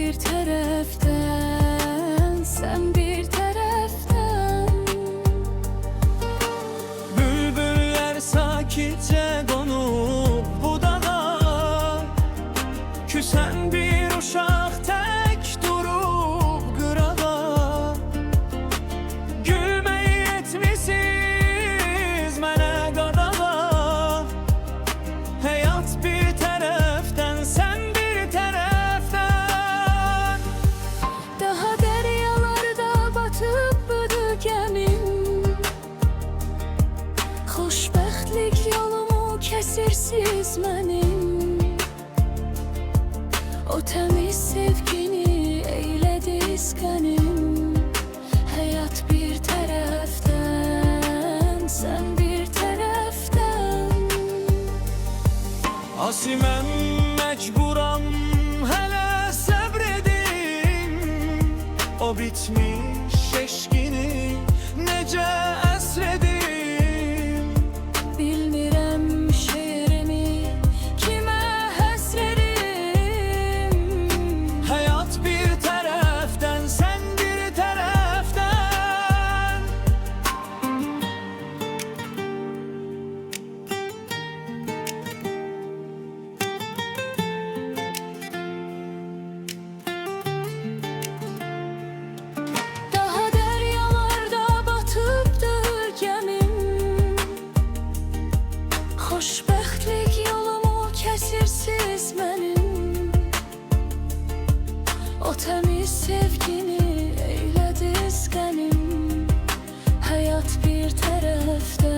bir tərəfdən, sən bir tərəfdən. Bülbüller sakitçe konup budağa, küsen bir uşaq tek durup qırağa. Gülmeyi etmisiz mənə qadağa, həyat bir tərəfdən, sən bir tərəfdən. Daha dəryalarda batıb budu gəmim, xoşbəxtlik yolumu kəsirsiz mənim. O təmiz sevgini eylədi isqənim. Həyat bir tərəfdən, sən bir tərəfdən. Asiməm məcburam hələ səbr edim, o bitmiş eşqini necə əsr edim. Bilmirəm şeirimi kimə həsr edim. Həyat bir tərəfdən, sən bir tərəfdən. Daha dəryalarda batıbdır gəmim, xoşbəxtlik yolumu kəsirsiz mənim. O təmiz sevgini eylədi isqənim. Həyat bir tərəfdən.